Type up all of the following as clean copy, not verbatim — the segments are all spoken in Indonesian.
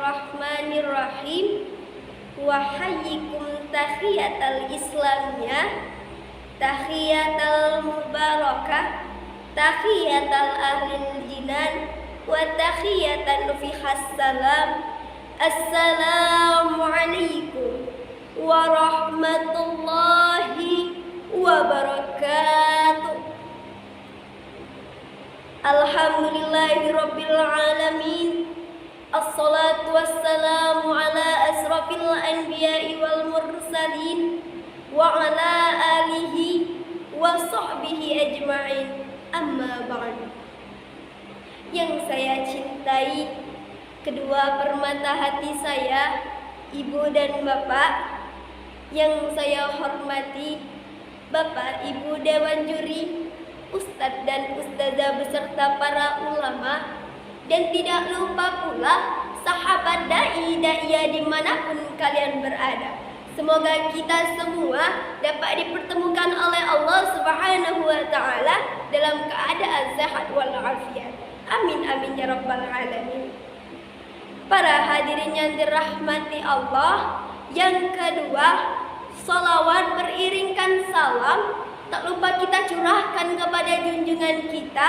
Bismillahirrahmanirrahim. Wa hayyikum tahiyatal islamiyah, tahiyatal mubarakah, tahiyatal ahlil jinan, wa tahiyatan fihas salam. Assalamualaikum warahmatullahi wabarakatuh. Alhamdulillahirabbil alamin. Assalatu wassalamu ala asrafil anbiya'i wal mursalin wa ala alihi wa sahbihi ajma'in. Amma ba'du. Yang saya cintai, kedua permata hati saya, Ibu dan Bapak. Yang saya hormati, Bapak Ibu Dewan Juri, Ustadz dan Ustazah beserta para ulama, dan tidak lupa pula sahabat dai-da'iyah dimanapun kalian berada. Semoga kita semua dapat dipertemukan oleh Allah Subhanahu wa Ta'ala dalam keadaan sehat walafiat. Amin amin ya rabbal alamin. Para hadirin yang dirahmati Allah, yang kedua, salawat beriringkan salam tak lupa kita curahkan kepada junjungan kita,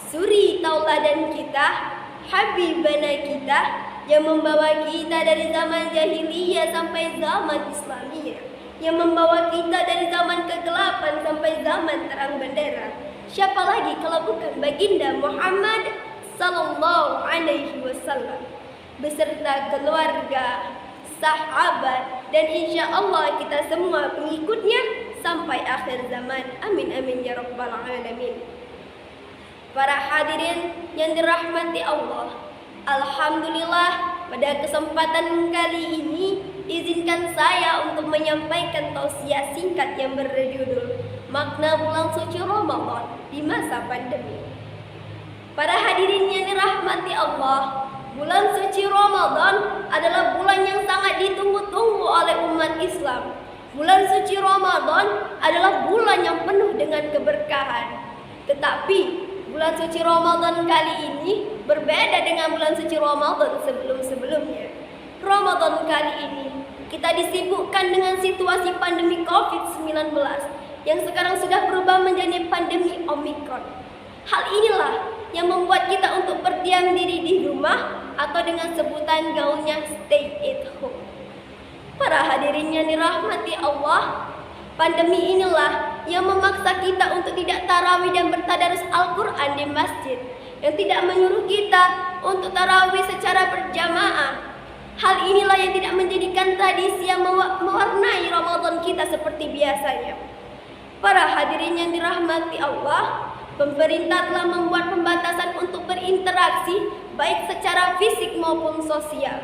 suri tauladan kita, habibana kita, yang membawa kita dari zaman jahiliyah sampai zaman Islamiyah, yang membawa kita dari zaman kegelapan sampai zaman terang benderang. Siapa lagi kalau bukan baginda Muhammad sallallahu alaihi wasallam beserta keluarga, sahabat, dan insya Allah kita semua pengikutnya sampai akhir zaman. Amin amin ya rabbal alamin. Para hadirin yang dirahmati Allah, alhamdulillah pada kesempatan kali ini izinkan saya untuk menyampaikan tausiah singkat yang berjudul Makna Bulan Suci Ramadan di Masa Pandemi. Para hadirin yang dirahmati Allah, bulan suci Ramadan adalah bulan yang sangat ditunggu-tunggu oleh umat Islam. Bulan suci Ramadan adalah bulan yang penuh dengan keberkahan. Tetapi bulan suci Ramadan kali ini berbeda dengan bulan suci Ramadan sebelum-sebelumnya. Ramadan kali ini kita disibukkan dengan situasi pandemi COVID-19 yang sekarang sudah berubah menjadi pandemi Omikron. Hal inilah yang membuat kita untuk berdiam diri di rumah atau dengan sebutan gaulnya stay at home. Para hadirin yang dirahmati Allah, pandemi inilah yang memaksa kita untuk tidak tarawih dan bertadarus Al-Quran di masjid, yang tidak menyuruh kita untuk tarawih secara berjamaah. Hal inilah yang tidak menjadikan tradisi yang mewarnai Ramadan kita seperti biasanya. Para hadirin yang dirahmati Allah, pemerintah telah membuat pembatasan untuk berinteraksi baik secara fisik maupun sosial.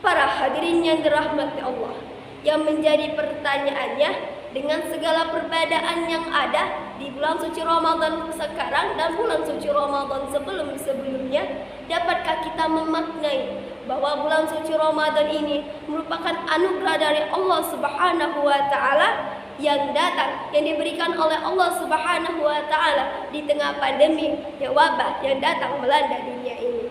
Para hadirin yang dirahmati Allah, yang menjadi pertanyaannya, dengan segala perbedaan yang ada di bulan suci Ramadan sekarang dan bulan suci Ramadan sebelum-sebelumnya, dapatkah kita memaknai bahwa bulan suci Ramadan ini merupakan anugerah dari Allah Subhanahu wa Ta'ala yang datang, yang diberikan oleh Allah Subhanahu wa Ta'ala di tengah pandemi yang wabah yang datang melanda dunia ini.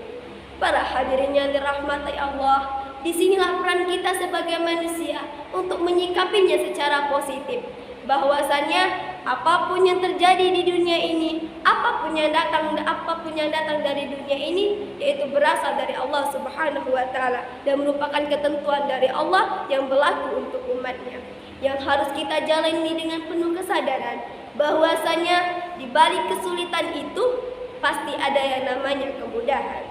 Para hadirin yang dirahmati Allah, disinilah peran kita sebagai manusia untuk menyikapinya secara positif, bahwasannya apapun yang terjadi di dunia ini, apapun yang datang dari dunia ini, yaitu berasal dari Allah Subhanahu wa Ta'ala dan merupakan ketentuan dari Allah yang berlaku untuk umatnya, yang harus kita jalani dengan penuh kesadaran bahwasanya di balik kesulitan itu pasti ada yang namanya kemudahan.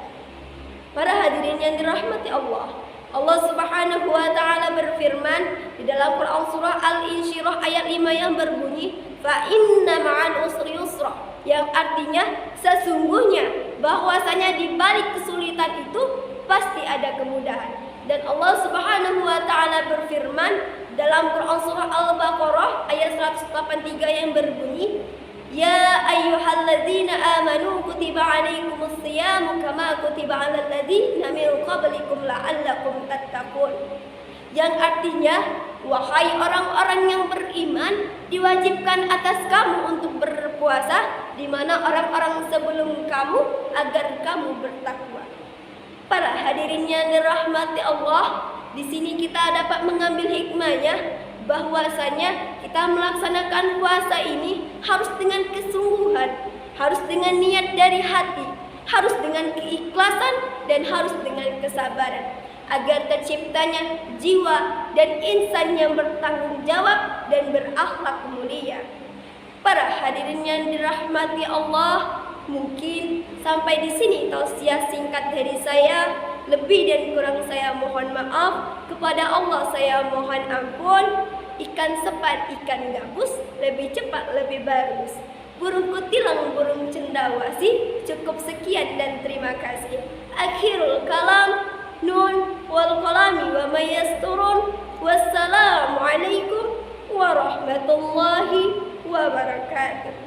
Para hadirin yang dirahmati Allah, Allah Subhanahu wa Ta'ala berfirman di dalam Quran surah Al-Insyirah ayat 5 yang berbunyi, fa inna ma'al usri yusra, yang artinya sesungguhnya bahwasanya di balik kesulitan itu pasti ada kemudahan. Dan Allah Subhanahu wa Ta'ala berfirman dalam Quran surah Al-Baqarah ayat 183 yang berbunyi, ya ayyuhalladzina amanu kutiba alaikumus siyamu kama kutiba alal ladzina min qablikum la'allakum tattaqun. Yang artinya, wahai orang-orang yang beriman, diwajibkan atas kamu untuk berpuasa di mana orang-orang sebelum kamu agar kamu bertakwa. Para hadirin yang dirahmati Allah, di sini kita dapat mengambil hikmahnya bahwasanya kita melaksanakan puasa ini harus dengan kesungguhan, harus dengan niat dari hati, harus dengan keikhlasan dan harus dengan kesabaran agar terciptanya jiwa dan insan yang bertanggung jawab dan berakhlak mulia. Para hadirin yang dirahmati Allah, mungkin sampai di sini tausiah singkat dari saya. Lebih dan kurang saya mohon maaf. Kepada Allah saya mohon ampun. Ikan sepat, ikan gabus, lebih cepat, lebih bagus. Burung kutilang, burung cendawasih. Cukup sekian dan terima kasih. Akhirul kalam. Nun wal qalami wa may yasturun. Wassalamualaikum warahmatullahi wabarakatuh.